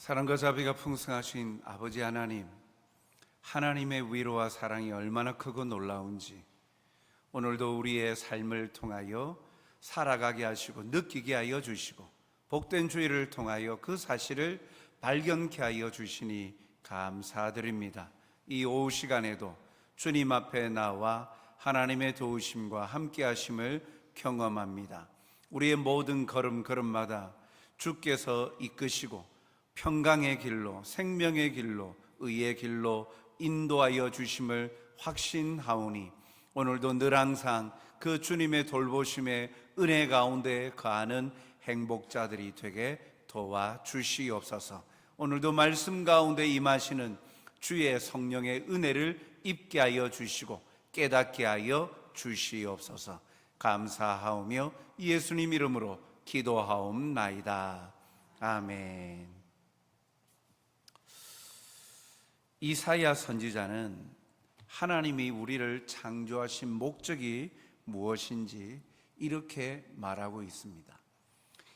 사랑과 자비가 풍성하신 아버지 하나님, 하나님의 위로와 사랑이 얼마나 크고 놀라운지 오늘도 우리의 삶을 통하여 살아가게 하시고 느끼게 하여 주시고 복된 주의를 통하여 그 사실을 발견케 하여 주시니 감사드립니다. 이 오후 시간에도 주님 앞에 나와 하나님의 도우심과 함께 하심을 경험합니다. 우리의 모든 걸음걸음마다 주께서 이끄시고 평강의 길로, 생명의 길로, 의의 길로 인도하여 주심을 확신하오니 오늘도 늘 항상 그 주님의 돌보심의 은혜 가운데 거하는 행복자들이 되게 도와주시옵소서. 오늘도 말씀 가운데 임하시는 주의 성령의 은혜를 입게 하여 주시고 깨닫게 하여 주시옵소서. 감사하오며 예수님 이름으로 기도하옵나이다. 아멘. 이사야 선지자는 하나님이 우리를 창조하신 목적이 무엇인지 이렇게 말하고 있습니다.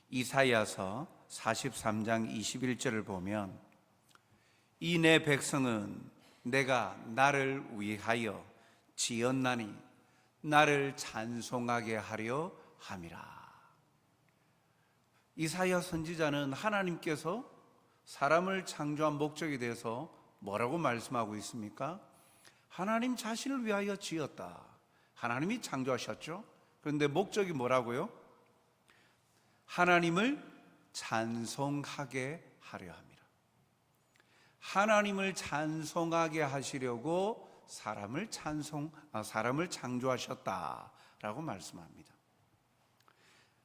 이사야서 43장 21절을 보면 이 내 백성은 내가 나를 위하여 지었나니 나를 찬송하게 하려 함이라. 이사야 선지자는 하나님께서 사람을 창조한 목적에 대해서 뭐라고 말씀하고 있습니까? 하나님 자신을 위하여 지었다. 하나님이 창조하셨죠. 그런데 목적이 뭐라고요? 하나님을 찬송하게 하려 함이라. 하나님을 찬송하게 하시려고 사람을 창조하셨다라고 말씀합니다.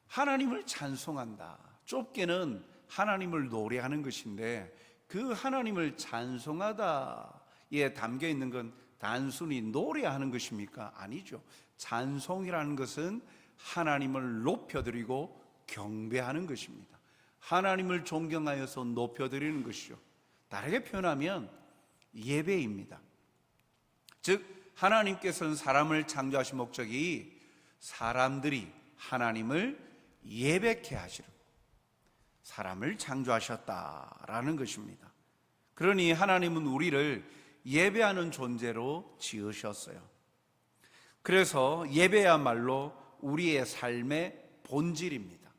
하나님을 찬송한다. 좁게는 하나님을 노래하는 것인데 그 하나님을 찬송하다에 담겨 있는 건 단순히 노래하는 것입니까? 아니죠. 찬송이라는 것은 하나님을 높여드리고 경배하는 것입니다. 하나님을 존경하여서 높여드리는 것이죠. 다르게 표현하면 예배입니다. 즉 하나님께서는 사람을 창조하신 목적이 사람들이 하나님을 예배케 하시려고 사람을 창조하셨다라는 것입니다. 그러니 하나님은 우리를 예배하는 존재로 지으셨어요. 그래서 예배야말로 우리의 삶의 본질입니다.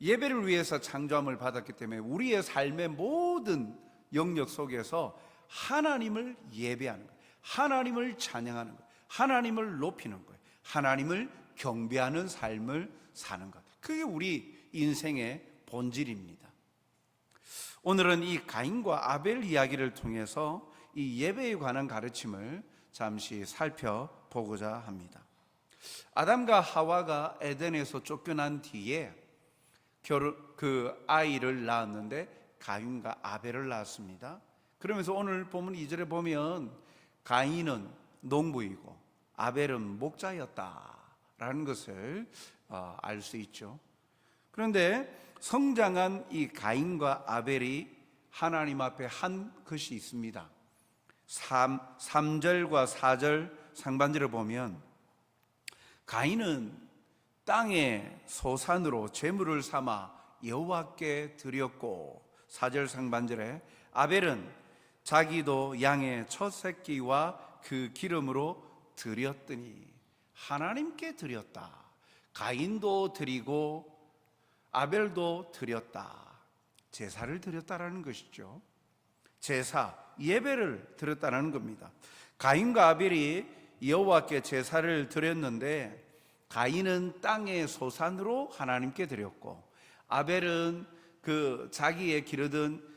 예배를 위해서 창조함을 받았기 때문에 우리의 삶의 모든 영역 속에서 하나님을 예배하는 거예요. 하나님을 찬양하는 거예요. 하나님을 높이는 거예요. 하나님을 경배하는 삶을 사는 것. 그게 우리 인생의 본질입니다. 오늘은 이 가인과 아벨 이야기를 통해서 이 예배에 관한 가르침을 잠시 살펴보고자 합니다. 아담과 하와가 에덴에서 쫓겨난 뒤에 그 아이를 낳았는데 가인과 아벨을 낳았습니다. 그러면서 오늘 본문 2절에 보면 가인은 농부이고 아벨은 목자였다라는 것을 알 수 있죠. 그런데 성장한 이 가인과 아벨이 하나님 앞에 한 것이 있습니다. 3절과 4절 상반절을 보면 가인은 땅의 소산으로 제물을 삼아 여호와께 드렸고 4절 상반절에 아벨은 자기도 양의 첫 새끼와 그 기름으로 드렸더니 하나님께 드렸다. 가인도 드리고 아벨도 드렸다. 제사를 드렸다라는 것이죠. 제사, 예배를 드렸다는 겁니다. 가인과 아벨이 여호와께 제사를 드렸는데 가인은 땅의 소산으로 하나님께 드렸고 아벨은 그 자기의 기르던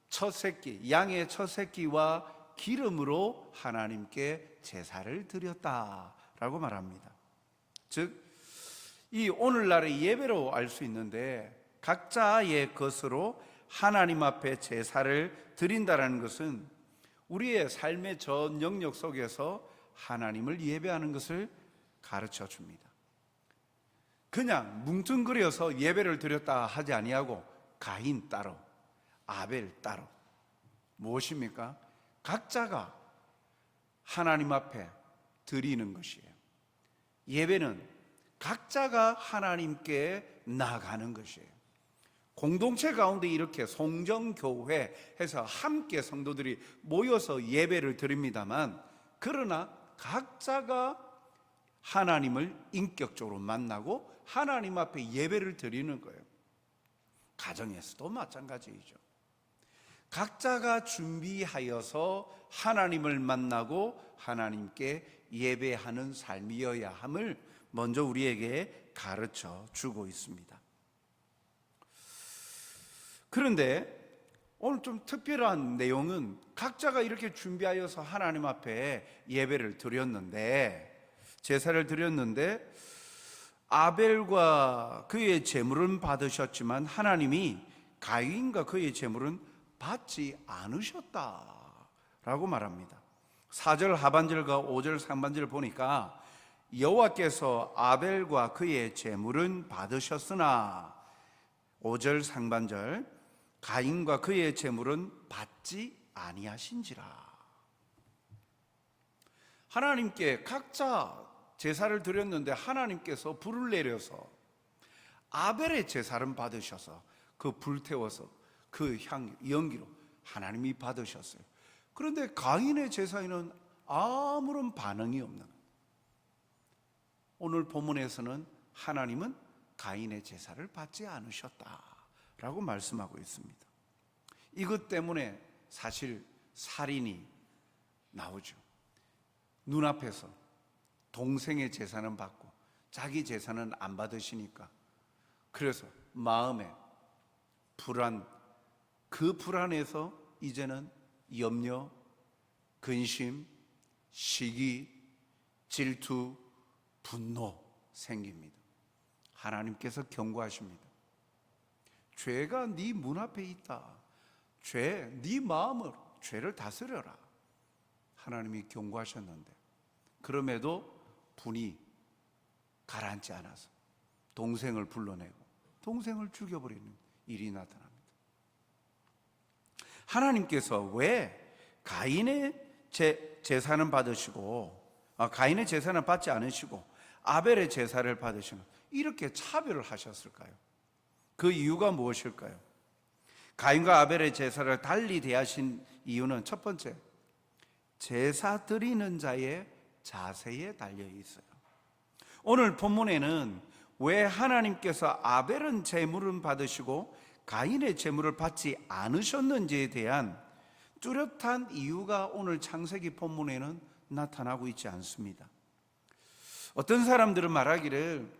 첫 새끼, 양의 첫 새끼와 기름으로 하나님께 제사를 드렸다라고 말합니다. 즉 이 오늘날의 예배로 알 수 있는데 각자의 것으로 하나님 앞에 제사를 드린다는 것은 우리의 삶의 전 영역 속에서 하나님을 예배하는 것을 가르쳐 줍니다. 그냥 뭉뚱그려서 예배를 드렸다 하지 아니하고 가인 따로 아벨 따로 무엇입니까? 각자가 하나님 앞에 드리는 것이에요. 예배는 각자가 하나님께 나아가는 것이에요. 공동체 가운데 이렇게 송정교회 해서 함께 성도들이 모여서 예배를 드립니다만, 그러나 각자가 하나님을 인격적으로 만나고 하나님 앞에 예배를 드리는 거예요. 가정에서도 마찬가지이죠. 각자가 준비하여서 하나님을 만나고 하나님께 예배하는 삶이어야 함을 먼저 우리에게 가르쳐 주고 있습니다. 그런데 오늘 좀 특별한 내용은, 각자가 이렇게 준비하여서 하나님 앞에 예배를 드렸는데, 제사를 드렸는데, 아벨과 그의 제물은 받으셨지만 하나님이 가인과 그의 제물은 받지 않으셨다라고 말합니다. 4절 하반절과 5절 상반절을 보니까 여호와께서 아벨과 그의 제물은 받으셨으나 5절 상반절 가인과 그의 제물은 받지 아니하신지라. 하나님께 각자 제사를 드렸는데 하나님께서 불을 내려서 아벨의 제사를 받으셔서 그 불태워서 그 연기로 하나님이 받으셨어요. 그런데 가인의 제사에는 아무런 반응이 없는, 오늘 본문에서는 하나님은 가인의 제사를 받지 않으셨다라고 말씀하고 있습니다. 이것 때문에 사실 살인이 나오죠. 눈앞에서 동생의 제사는 받고 자기 제사는 안 받으시니까, 그래서 마음에 불안, 그 불안에서 이제는 염려, 근심, 시기, 질투, 분노 생깁니다. 하나님께서 경고하십니다. 죄가 네 문 앞에 있다. 네 마음을, 죄를 다스려라. 하나님이 경고하셨는데 그럼에도 분이 가라앉지 않아서 동생을 불러내고 동생을 죽여버리는 일이 나타납니다. 하나님께서 왜 가인의 제사는 받으시고 가인의 제사는 받지 않으시고 아벨의 제사를 받으시는, 이렇게 차별을 하셨을까요? 그 이유가 무엇일까요? 가인과 아벨의 제사를 달리 대하신 이유는 첫 번째, 제사 드리는 자의 자세에 달려 있어요. 오늘 본문에는 왜 하나님께서 아벨은 제물은 받으시고 가인의 제물을 받지 않으셨는지에 대한 뚜렷한 이유가 오늘 창세기 본문에는 나타나고 있지 않습니다. 어떤 사람들은 말하기를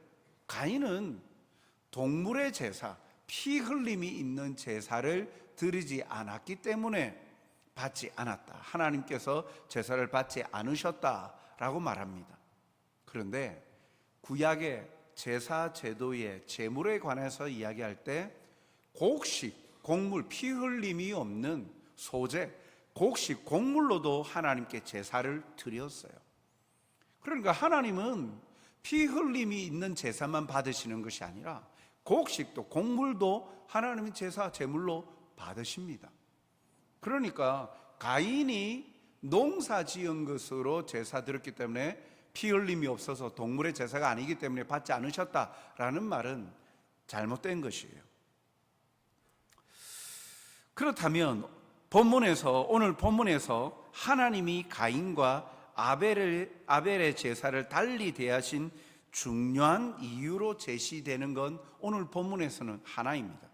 가인은 동물의 제사, 피 흘림이 있는 제사를 드리지 않았기 때문에 받지 않았다, 하나님께서 제사를 받지 않으셨다라고 말합니다. 그런데 구약의 제사 제도의 제물에 관해서 이야기할 때 곡식, 곡물, 피 흘림이 없는 소재, 곡식, 곡물로도 하나님께 제사를 드렸어요. 그러니까 하나님은 피 흘림이 있는 제사만 받으시는 것이 아니라 곡식도 곡물도 하나님의 제사 제물로 받으십니다. 그러니까 가인이 농사 지은 것으로 제사 드렸기 때문에 피 흘림이 없어서 동물의 제사가 아니기 때문에 받지 않으셨다라는 말은 잘못된 것이에요. 그렇다면 오늘 본문에서 하나님이 가인과 아벨의 제사를 달리 대하신 중요한 이유로 제시되는 건 오늘 본문에서는 하나입니다.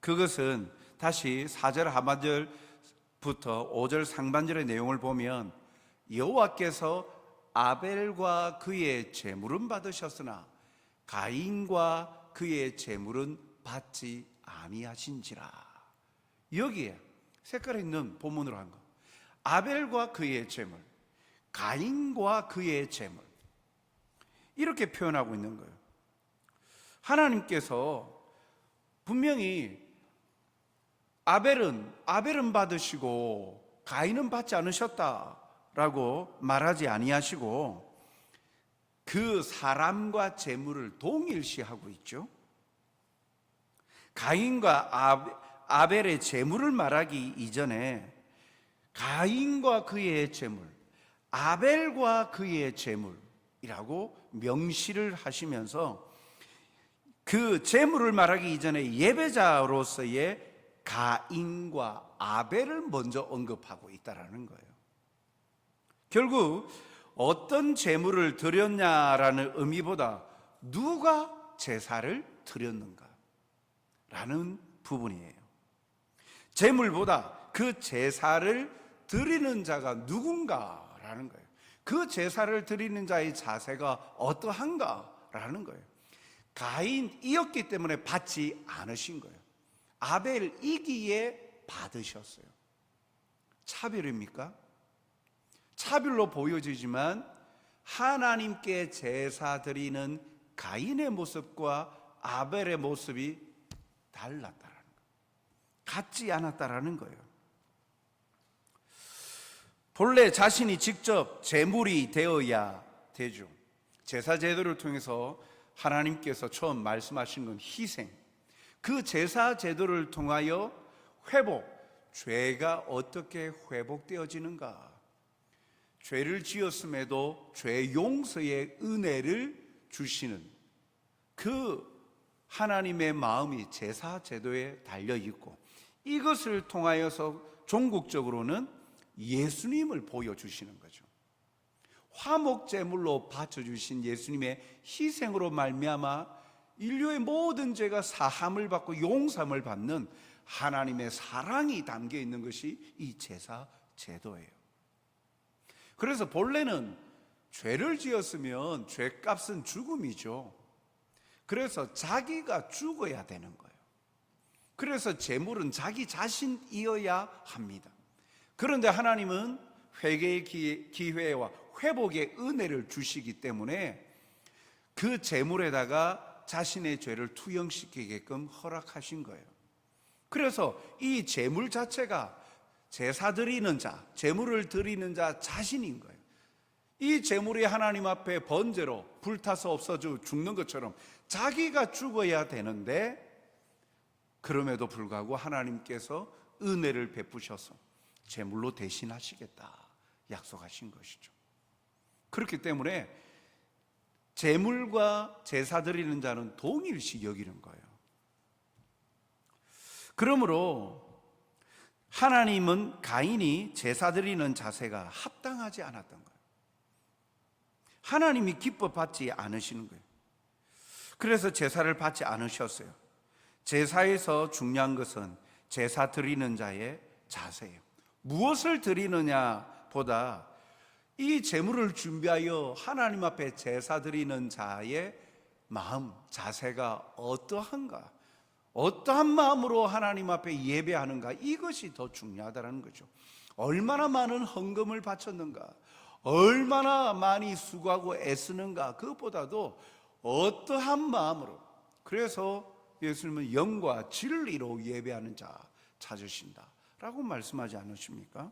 그것은 다시 4절 하반절부터 5절 상반절의 내용을 보면 여호와께서 아벨과 그의 제물은 받으셨으나 가인과 그의 제물은 받지 아니하신지라. 여기에 색깔 있는 본문으로 한 것, 아벨과 그의 제물, 가인과 그의 제물, 이렇게 표현하고 있는 거예요. 하나님께서 분명히 아벨은 받으시고 가인은 받지 않으셨다라고 말하지 아니하시고 그 사람과 제물을 동일시하고 있죠. 가인과 아벨의 제물을 말하기 이전에 가인과 그의 제물, 아벨과 그의 제물이라고 명시를 하시면서 그 제물을 말하기 이전에 예배자로서의 가인과 아벨을 먼저 언급하고 있다라는 거예요. 결국 어떤 제물을 드렸냐라는 의미보다 누가 제사를 드렸는가 라는 부분이에요. 제물보다 그 제사를 드리는 자가 누군가라는 거예요. 그 제사를 드리는 자의 자세가 어떠한가라는 거예요. 가인이었기 때문에 받지 않으신 거예요. 아벨이기에 받으셨어요. 차별입니까? 차별로 보여지지만 하나님께 제사 드리는 가인의 모습과 아벨의 모습이 달랐다라는 거예요. 같지 않았다라는 거예요. 본래 자신이 직접 제물이 되어야 되죠. 제사 제도를 통해서 하나님께서 처음 말씀하신 건 희생. 그 제사 제도를 통하여 회복, 죄가 어떻게 회복되어지는가? 죄를 지었음에도 죄 용서의 은혜를 주시는 그 하나님의 마음이 제사 제도에 달려 있고, 이것을 통하여서 종국적으로는 예수님을 보여주시는 거죠. 화목제물로 바쳐주신 예수님의 희생으로 말미암아 인류의 모든 죄가 사함을 받고 용서함을 받는 하나님의 사랑이 담겨 있는 것이 이 제사 제도예요. 그래서 본래는 죄를 지었으면 죄값은 죽음이죠. 그래서 자기가 죽어야 되는 거예요. 그래서 제물은 자기 자신이어야 합니다. 그런데 하나님은 회개의 기회와 회복의 은혜를 주시기 때문에 그 제물에다가 자신의 죄를 투영시키게끔 허락하신 거예요. 그래서 이 제물 자체가 제사 드리는 자, 제물을 드리는 자 자신인 거예요. 이 제물이 하나님 앞에 번제로 불타서 없어져 죽는 것처럼 자기가 죽어야 되는데, 그럼에도 불구하고 하나님께서 은혜를 베푸셔서 제물로 대신하시겠다 약속하신 것이죠. 그렇기 때문에 제물과 제사 드리는 자는 동일시 여기는 거예요. 그러므로 하나님은 가인이 제사 드리는 자세가 합당하지 않았던 거예요. 하나님이 기뻐 받지 않으시는 거예요. 그래서 제사를 받지 않으셨어요. 제사에서 중요한 것은 제사 드리는 자의 자세예요. 무엇을 드리느냐 보다 이 제물을 준비하여 하나님 앞에 제사 드리는 자의 마음, 자세가 어떠한가, 어떠한 마음으로 하나님 앞에 예배하는가, 이것이 더 중요하다는 거죠. 얼마나 많은 헌금을 바쳤는가, 얼마나 많이 수고하고 애쓰는가, 그것보다도 어떠한 마음으로. 그래서 예수님은 영과 진리로 예배하는 자 찾으신다 라고 말씀하지 않으십니까?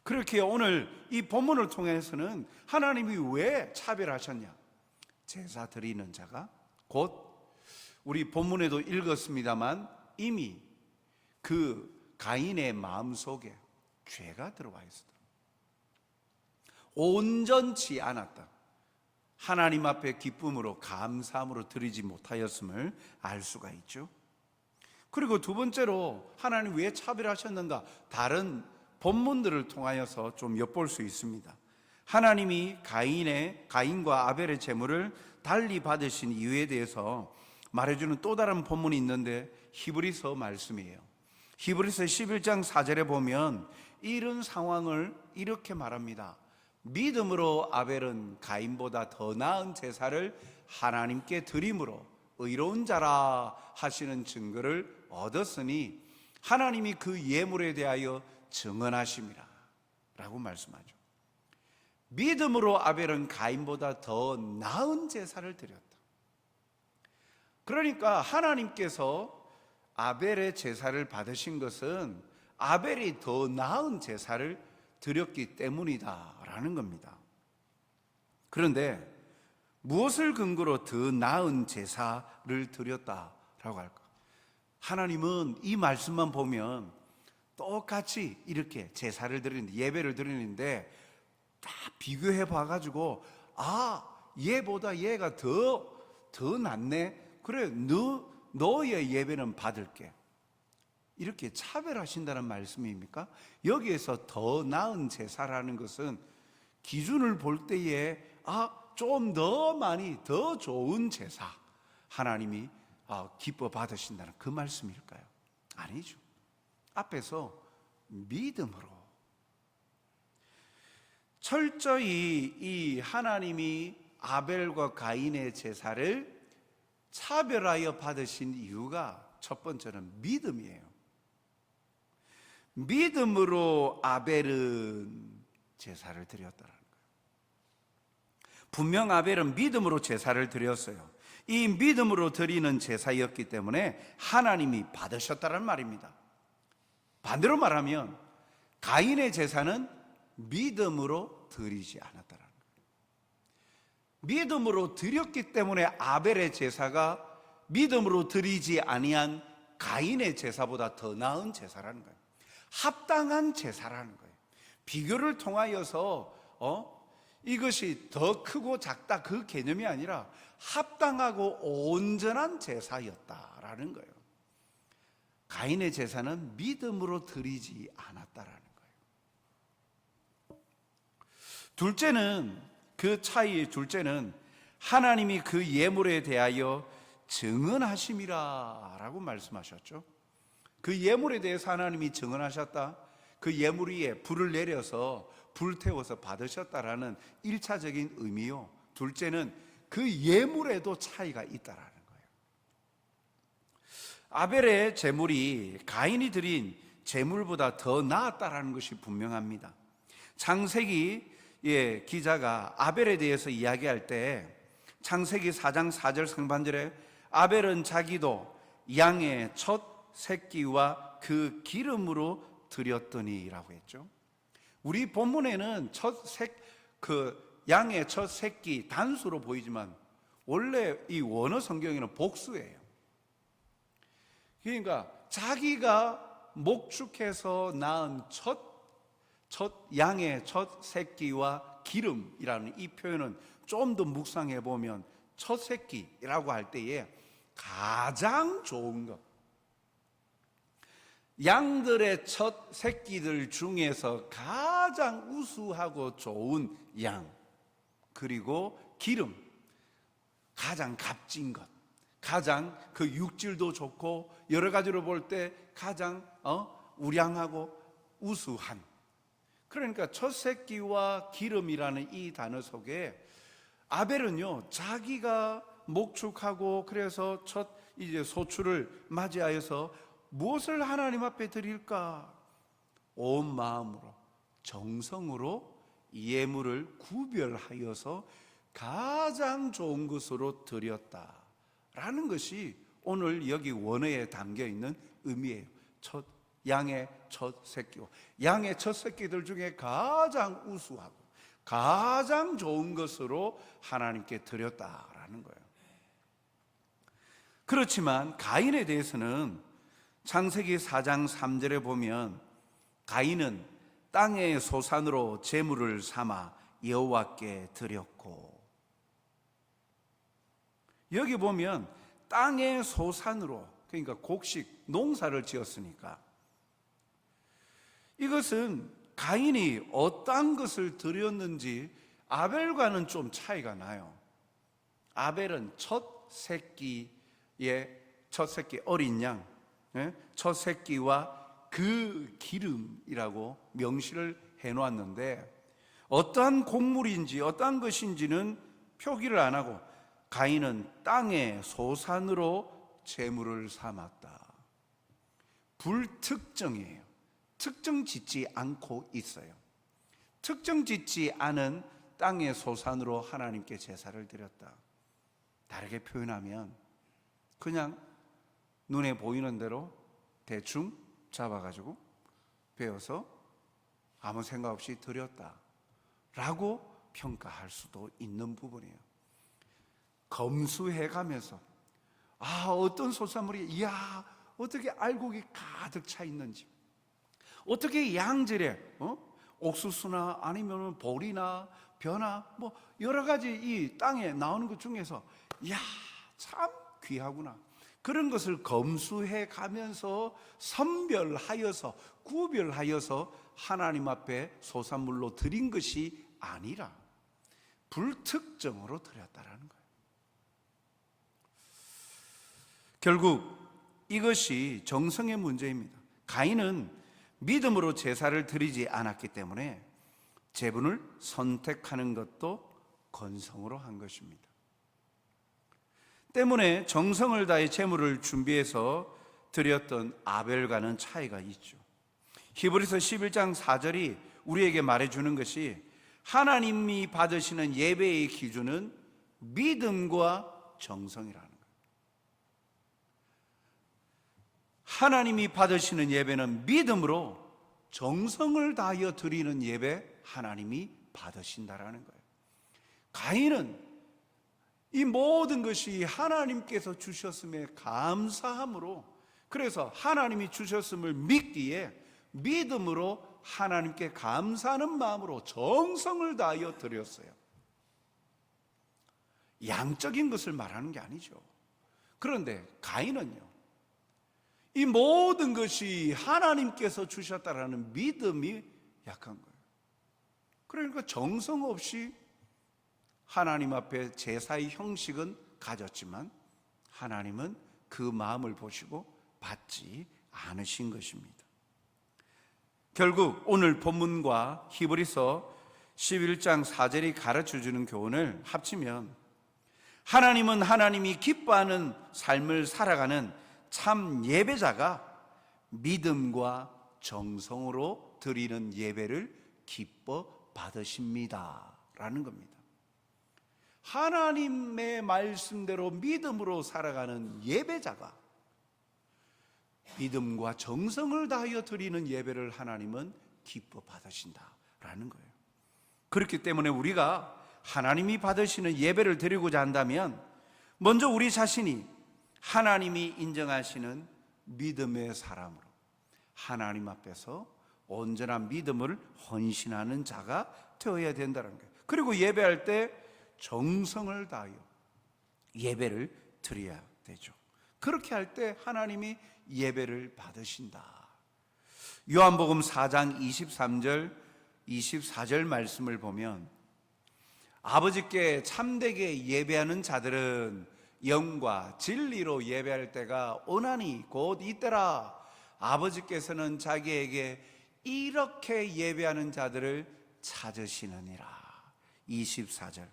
그렇게 오늘 이 본문을 통해서는 하나님이 왜 차별하셨냐? 제사 드리는 자가 곧 우리 본문에도 읽었습니다만 이미 그 가인의 마음속에 죄가 들어와 있었다. 온전치 않았다. 하나님 앞에 기쁨으로 감사함으로 드리지 못하였음을 알 수가 있죠. 그리고 두 번째로 하나님 왜 차별하셨는가? 다른 본문들을 통하여서 좀 엿볼 수 있습니다. 하나님이 가인과 아벨의 제물을 달리 받으신 이유에 대해서 말해주는 또 다른 본문이 있는데 히브리서 말씀이에요. 히브리서 11장 4절에 보면 이런 상황을 이렇게 말합니다. 믿음으로 아벨은 가인보다 더 나은 제사를 하나님께 드림으로 의로운 자라 하시는 증거를 얻었으니 하나님이 그 예물에 대하여 증언하심이라 라고 말씀하죠. 믿음으로 아벨은 가인보다 더 나은 제사를 드렸다. 그러니까 하나님께서 아벨의 제사를 받으신 것은 아벨이 더 나은 제사를 드렸기 때문이다라는 겁니다. 그런데 무엇을 근거로 더 나은 제사를 드렸다라고 할까? 하나님은 이 말씀만 보면 똑같이 이렇게 제사를 드리는데, 예배를 드리는데 다 비교해 봐가지고 얘보다 얘가 더 낫네, 그래 너의 예배는 받을게, 이렇게 차별하신다는 말씀입니까? 여기에서 더 나은 제사라는 것은 기준을 볼 때에 좀 더 많이 더 좋은 제사 하나님이 기뻐 받으신다는 그 말씀일까요? 아니죠. 앞에서 믿음으로 철저히 이 하나님이 아벨과 가인의 제사를 차별하여 받으신 이유가 첫 번째는 믿음이에요. 믿음으로 아벨은 제사를 드렸다는 거예요. 분명 아벨은 믿음으로 제사를 드렸어요. 이 믿음으로 드리는 제사였기 때문에 하나님이 받으셨다는 말입니다. 반대로 말하면 가인의 제사는 믿음으로 드리지 않았다는 거예요. 믿음으로 드렸기 때문에 아벨의 제사가 믿음으로 드리지 아니한 가인의 제사보다 더 나은 제사라는 거예요. 합당한 제사라는 거예요. 비교를 통하여서 이것이 더 크고 작다 그 개념이 아니라 합당하고 온전한 제사였다라는 거예요. 가인의 제사는 믿음으로 드리지 않았다라는 거예요. 둘째는, 그 차이의 둘째는 하나님이 그 예물에 대하여 증언하심이라 라고 말씀하셨죠. 그 예물에 대해서 하나님이 증언하셨다, 그 예물 위에 불을 내려서 불태워서 받으셨다라는 1차적인 의미요, 둘째는 그 예물에도 차이가 있다라는 거예요. 아벨의 제물이 가인이 드린 제물보다 더 나았다라는 것이 분명합니다. 창세기 기자가 아벨에 대해서 이야기할 때 창세기 4장 4절 상반절에 아벨은 자기도 양의 첫 새끼와 그 기름으로 드렸더니라고 했죠. 우리 본문에는 양의 첫 새끼 단수로 보이지만 원래 이 원어 성경에는 복수예요. 그러니까 자기가 목축해서 낳은 양의 첫 새끼와 기름이라는 이 표현은 좀 더 묵상해 보면 첫 새끼라고 할 때에 가장 좋은 것, 양들의 첫 새끼들 중에서 가장 우수하고 좋은 양, 그리고 기름, 가장 값진 것, 가장 그 육질도 좋고 여러 가지로 볼 때 가장 우량하고 우수한, 그러니까 첫 새끼와 기름이라는 이 단어 속에 아벨은요, 자기가 목축하고 그래서 이제 소출을 맞이하여서 무엇을 하나님 앞에 드릴까? 온 마음으로 정성으로 예물을 구별하여서 가장 좋은 것으로 드렸다라는 것이 오늘 여기 원어에 담겨 있는 의미예요. 양의 첫 새끼와 양의 첫 새끼들 중에 가장 우수하고 가장 좋은 것으로 하나님께 드렸다라는 거예요. 그렇지만 가인에 대해서는 창세기 4장 3절에 보면 가인은 땅의 소산으로 제물을 삼아 여호와께 드렸고, 여기 보면 땅의 소산으로, 그러니까 곡식 농사를 지었으니까 이것은 가인이 어떠한 것을 드렸는지 아벨과는 좀 차이가 나요. 아벨은 첫 새끼 어린 양, 첫 새끼와 그 기름이라고 명시를 해놓았는데 어떠한 곡물인지 어떠한 것인지는 표기를 안 하고 가인은 땅의 소산으로 제물을 삼았다. 불특정이에요. 특정 짓지 않고 있어요. 특정 짓지 않은 땅의 소산으로 하나님께 제사를 드렸다. 다르게 표현하면 그냥 눈에 보이는 대로 대충 잡아가지고 베어서 아무 생각 없이 드렸다라고 평가할 수도 있는 부분이에요. 검수해가면서 어떤 소산물이 어떻게 알곡이 가득 차 있는지, 어떻게 양질의 옥수수나 아니면 보리나 벼나 뭐 여러 가지 이 땅에 나오는 것 중에서 참 귀하구나. 그런 것을 검수해 가면서 선별하여서 구별하여서 하나님 앞에 소산물로 드린 것이 아니라 불특정으로 드렸다라는 거예요. 결국 이것이 정성의 문제입니다. 가인은 믿음으로 제사를 드리지 않았기 때문에 제분을 선택하는 것도 건성으로 한 것입니다. 때문에 정성을 다해 제물을 준비해서 드렸던 아벨과는 차이가 있죠. 히브리서 11장 4절이 우리에게 말해주는 것이 하나님이 받으시는 예배의 기준은 믿음과 정성이라는 거예요. 하나님이 받으시는 예배는 믿음으로 정성을 다하여 드리는 예배, 하나님이 받으신다라는 거예요. 가인은 이 모든 것이 하나님께서 주셨음에 감사함으로, 그래서 하나님이 주셨음을 믿기에 믿음으로 하나님께 감사하는 마음으로 정성을 다하여 드렸어요. 양적인 것을 말하는 게 아니죠. 그런데 가인은요, 이 모든 것이 하나님께서 주셨다라는 믿음이 약한 거예요. 그러니까 정성 없이 하나님 앞에 제사의 형식은 가졌지만 하나님은 그 마음을 보시고 받지 않으신 것입니다. 결국 오늘 본문과 히브리서 11장 4절이 가르쳐주는 교훈을 합치면 하나님은 하나님이 기뻐하는 삶을 살아가는 참 예배자가 믿음과 정성으로 드리는 예배를 기뻐 받으십니다 라는 겁니다. 하나님의 말씀대로 믿음으로 살아가는 예배자가 믿음과 정성을 다하여 드리는 예배를 하나님은 기뻐 받으신다라는 거예요. 그렇기 때문에 우리가 하나님이 받으시는 예배를 드리고자 한다면 먼저 우리 자신이 하나님이 인정하시는 믿음의 사람으로 하나님 앞에서 온전한 믿음을 헌신하는 자가 되어야 된다는 거예요. 그리고 예배할 때 정성을 다하여 예배를 드려야 되죠. 그렇게 할 때 하나님이 예배를 받으신다. 요한복음 4장 23절 24절 말씀을 보면 아버지께 참되게 예배하는 자들은 영과 진리로 예배할 때가 오나니 곧 이때라. 아버지께서는 자기에게 이렇게 예배하는 자들을 찾으시느니라. 24절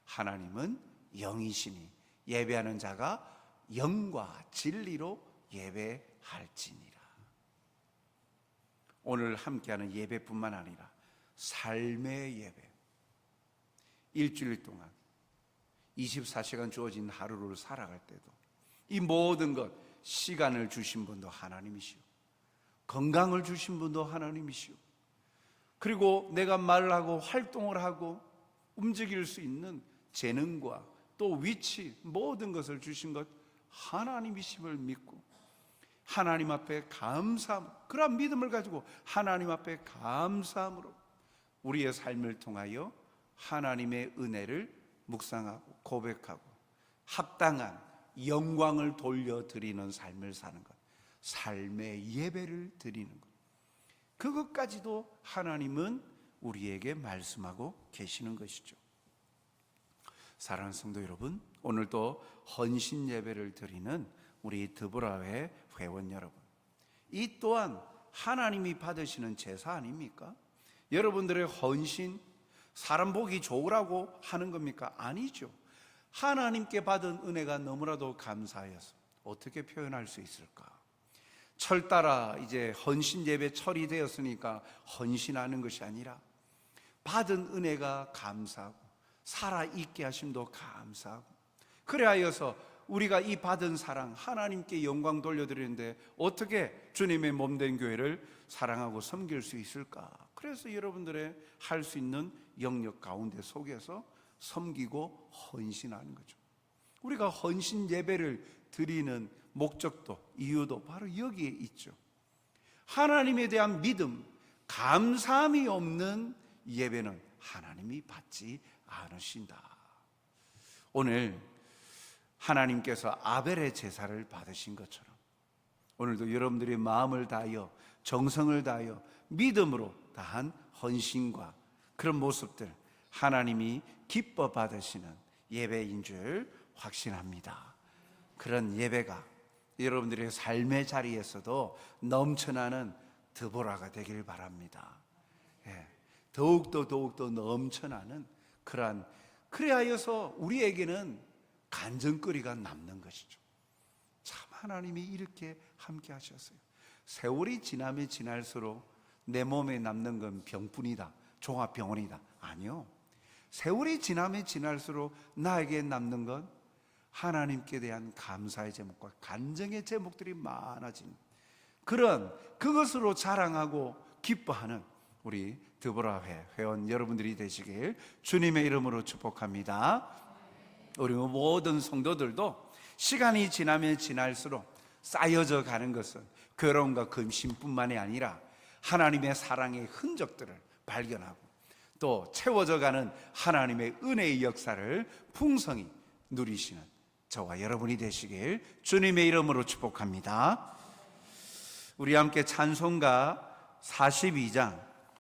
하나님은 영이시니 예배하는 자가 영과 진리로 예배할지니라. 오늘 함께하는 예배뿐만 아니라 삶의 예배, 일주일 동안 24시간 주어진 하루를 살아갈 때도 이 모든 것, 시간을 주신 분도 하나님이시오, 건강을 주신 분도 하나님이시오, 그리고 내가 말을 하고 활동을 하고 움직일 수 있는 재능과 또 위치, 모든 것을 주신 것 하나님이심을 믿고 하나님 앞에 감사함, 그런 믿음을 가지고 하나님 앞에 감사함으로 우리의 삶을 통하여 하나님의 은혜를 묵상하고 고백하고 합당한 영광을 돌려드리는 삶을 사는 것, 삶의 예배를 드리는 것, 그것까지도 하나님은 우리에게 말씀하고 계시는 것이죠. 사랑하는 성도 여러분, 오늘도 헌신 예배를 드리는 우리 드보라회 회원 여러분, 이 또한 하나님이 받으시는 제사 아닙니까? 여러분들의 헌신, 사람 보기 좋으라고 하는 겁니까? 아니죠. 하나님께 받은 은혜가 너무나도 감사해서 어떻게 표현할 수 있을까? 철 따라 이제 헌신 예배 철이 되었으니까 헌신하는 것이 아니라 받은 은혜가 감사하고 살아있게 하심도 감사하고, 그래하여서 우리가 이 받은 사랑 하나님께 영광 돌려드리는데 어떻게 주님의 몸된 교회를 사랑하고 섬길 수 있을까? 그래서 여러분들의 할 수 있는 영역 가운데 속에서 섬기고 헌신하는 거죠. 우리가 헌신 예배를 드리는 목적도, 이유도 바로 여기에 있죠. 하나님에 대한 믿음, 감사함이 없는 예배는 하나님이 받지 않으신다. 오늘 하나님께서 아벨의 제사를 받으신 것처럼 오늘도 여러분들의 마음을 다하여 정성을 다하여 믿음으로 다한 헌신과 그런 모습들 하나님이 기뻐 받으시는 예배인 줄 확신합니다. 그런 예배가 여러분들의 삶의 자리에서도 넘쳐나는 드보라가 되길 바랍니다. 더욱더 넘쳐나는 그래야여서 우리에게는 간증거리가 남는 것이죠. 참 하나님이 이렇게 함께 하셨어요. 세월이 지나면 지날수록 내 몸에 남는 건 병뿐이다, 종합병원이다. 아니요, 세월이 지나면 지날수록 나에게 남는 건 하나님께 대한 감사의 제목과 간증의 제목들이 많아진 그것으로 자랑하고 기뻐하는 우리 드보라 회원 여러분들이 되시길 주님의 이름으로 축복합니다. 우리 모든 성도들도 시간이 지나면 지날수록 쌓여져 가는 것은 괴로움과 근심뿐만이 아니라 하나님의 사랑의 흔적들을 발견하고 또 채워져 가는 하나님의 은혜의 역사를 풍성히 누리시는 저와 여러분이 되시길 주님의 이름으로 축복합니다. 우리 함께 찬송가 42장